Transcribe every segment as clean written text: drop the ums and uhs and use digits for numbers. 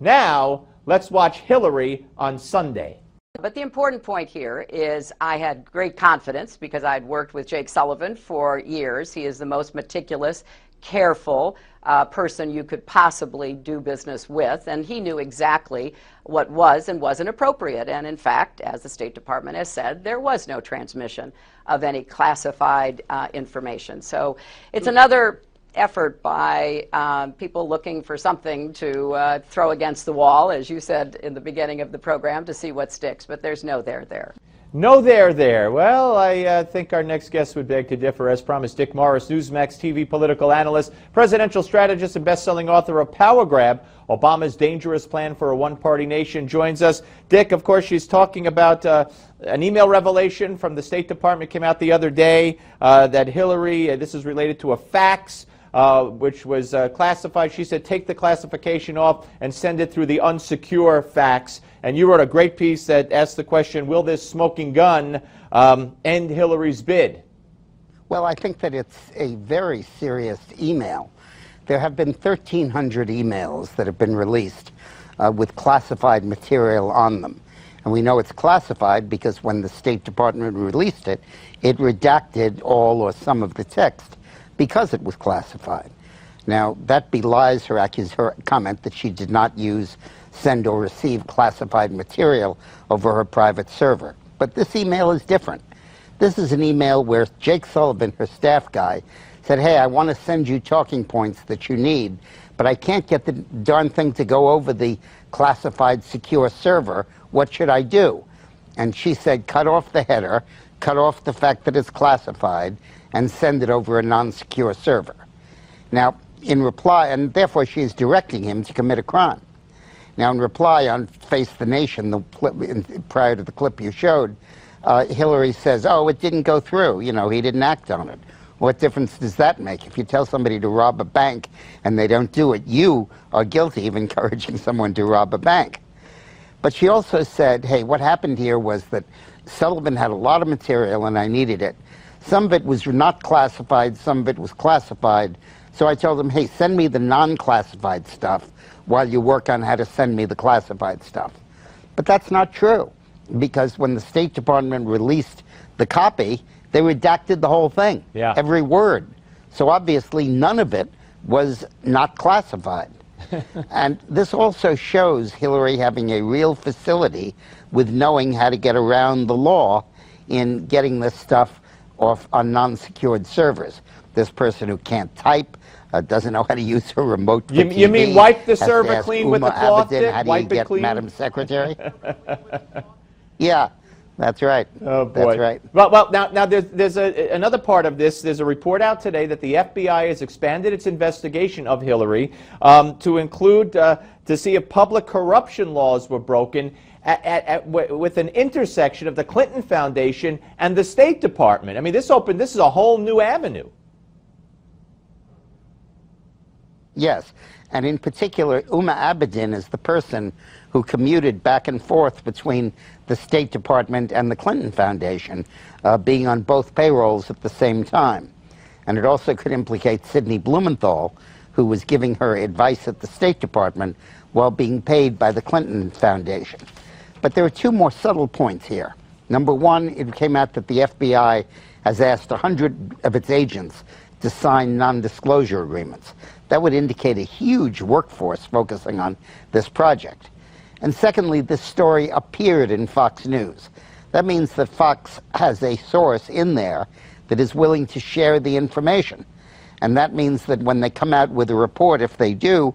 Now, let's watch Hillary on Sunday. But the important point here is I had great confidence because I'd worked with Jake Sullivan for years. He is the most meticulous, careful person you could possibly do business with, and he knew exactly what was and wasn't appropriate. And in fact, as the State Department has said, there was no transmission of any classified information. So it's another effort by people looking for something to throw against the wall, as you said in the beginning of the program, to see what sticks. But there's no there there. No there. Well, I think our next guest would beg to differ. As promised, Dick Morris, Newsmax TV political analyst, presidential strategist, and best-selling author of Power Grab, Obama's Dangerous Plan for a One-Party Nation, joins us. Dick, of course, she's talking about an email revelation from the State Department came out the other day that Hillary, this is related to a fax, which was classified. She said, take the classification off and send it through the unsecure fax. And you wrote a great piece that asked the question, will this smoking gun end Hillary's bid? Well, I think that it's a very serious email. There have been 1,300 emails that have been released with classified material on them. And we know it's classified because when the State Department released it, it redacted all or some of the text because it was classified. Now, that belies her comment that she did not use, send, or receive classified material over her private server. But this email is different. This is an email where Jake Sullivan, her staff guy, said, hey, I want to send you talking points that you need, but I can't get the darn thing to go over the classified secure server. What should I do? And she said, cut off the header, cut off the fact that it's classified, and send it over a non-secure server. Now, in reply, and therefore she is directing him to commit a crime. Now, in reply on Face the Nation, the clip, prior to the clip you showed, Hillary says, oh, it didn't go through. You know, he didn't act on it. What difference does that make? If you tell somebody to rob a bank and they don't do it, you are guilty of encouraging someone to rob a bank. But she also said, hey, what happened here was that Sullivan had a lot of material and I needed it. Some of it was not classified, some of it was classified. So I told him, hey, send me the non-classified stuff while you work on how to send me the classified stuff. But that's not true, because when the State Department released the copy, they redacted the whole thing, every word. So obviously none of it was not classified. And this also shows Hillary having a real facility with knowing how to get around the law in getting this stuff off on non-secured servers. This person who can't type, doesn't know how to use her remote for TV, you mean wipe the server clean with the cloth? How do you get Madam Secretary? Yeah, that's right. Oh, boy. That's right. Well, now there's another part of this. There's a report out today that the FBI has expanded its investigation of Hillary to include to see if public corruption laws were broken with an intersection of the Clinton Foundation and the State Department. I mean, this is a whole new avenue. Yes, and in particular, Uma Abedin is the person who commuted back and forth between the State Department and the Clinton Foundation, being on both payrolls at the same time. And it also could implicate Sidney Blumenthal, who was giving her advice at the State Department while being paid by the Clinton Foundation. But there are two more subtle points here. Number one, it came out that the FBI has asked 100 of its agents to sign non-disclosure agreements. That would indicate a huge workforce focusing on this project. And secondly, this story appeared in Fox News. That means that Fox has a source in there that is willing to share the information. And that means that when they come out with a report, if they do,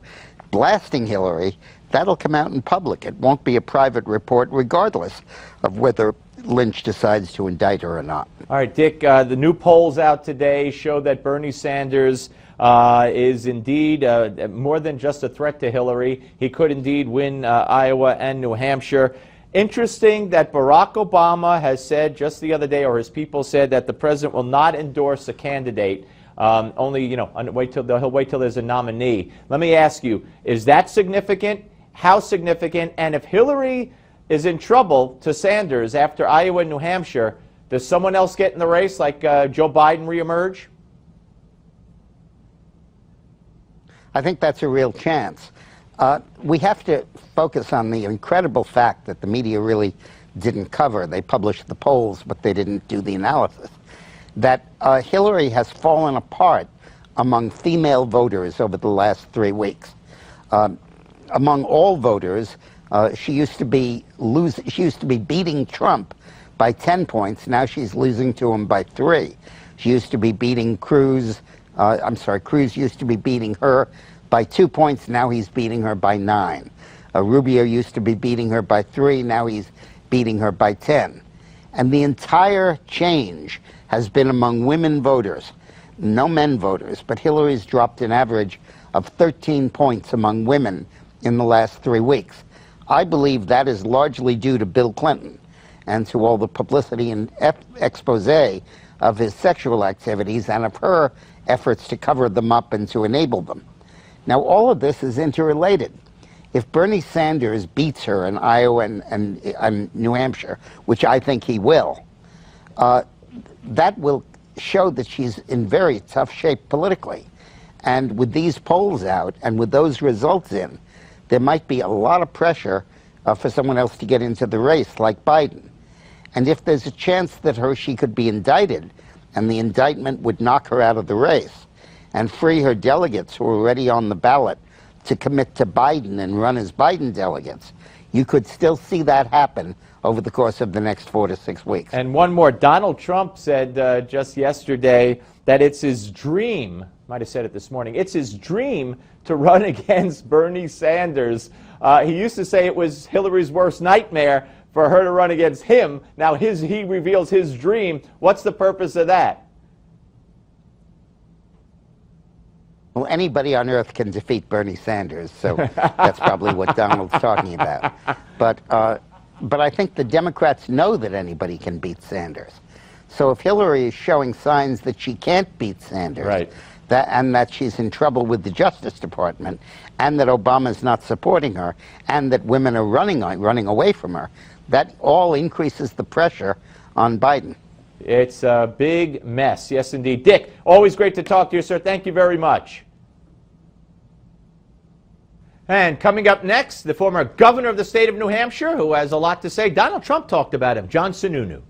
blasting Hillary, that'll come out in public. It won't be a private report regardless of whether Lynch decides to indict her or not. All right, Dick, the new polls out today show that Bernie Sanders is indeed more than just a threat to Hillary. He could indeed win Iowa and New Hampshire. Interesting that Barack Obama has said just the other day, or his people said, that the president will not endorse a candidate. Only, you know, he'll wait till there's a nominee. Let me ask you, is that significant? How significant? And if Hillary is in trouble to Sanders after Iowa and New Hampshire, does someone else get in the race, like Joe Biden reemerge? I think that's a real chance. We have to focus on the incredible fact that the media really didn't cover. They published the polls, but they didn't do the analysis. That Hillary has fallen apart among female voters over the last 3 weeks. Among all voters, she used to be beating Trump by 10 points. Now she's losing to him by 3. She used to be beating Cruz. Cruz used to be beating her by 2 points. Now he's beating her by 9. Rubio used to be beating her by 3. Now he's beating her by 10. And the entire change has been among women voters, no men voters. But Hillary's dropped an average of 13 points among women in the last 3 weeks. I believe that is largely due to Bill Clinton and to all the publicity and expose of his sexual activities and of her efforts to cover them up and to enable them. Now, all of this is interrelated. If Bernie Sanders beats her in Iowa and New Hampshire, which I think he will, that will show that she's in very tough shape politically. And with these polls out and with those results in, there might be a lot of pressure for someone else to get into the race, like Biden. And if there's a chance that she could be indicted, and the indictment would knock her out of the race and free her delegates who are already on the ballot to commit to Biden and run as Biden delegates, you could still see that happen over the course of the next 4 to 6 weeks. And one more, Donald Trump said just yesterday that it's his dream, might have said it this morning, it's his dream to run against Bernie Sanders. He used to say it was Hillary's worst nightmare for her to run against him. Now he reveals his dream. What's the purpose of that? Well, anybody on earth can defeat Bernie Sanders, so that's probably what Donald's talking about. But I think the Democrats know that anybody can beat Sanders. So if Hillary is showing signs that she can't beat Sanders, right, and that she's in trouble with the Justice Department, and that Obama's not supporting her, and that women are running away from her, that all increases the pressure on Biden. It's a big mess. Yes, indeed. Dick, always great to talk to you, sir. Thank you very much. And coming up next, the former governor of the state of New Hampshire, who has a lot to say. Donald Trump talked about him, John Sununu.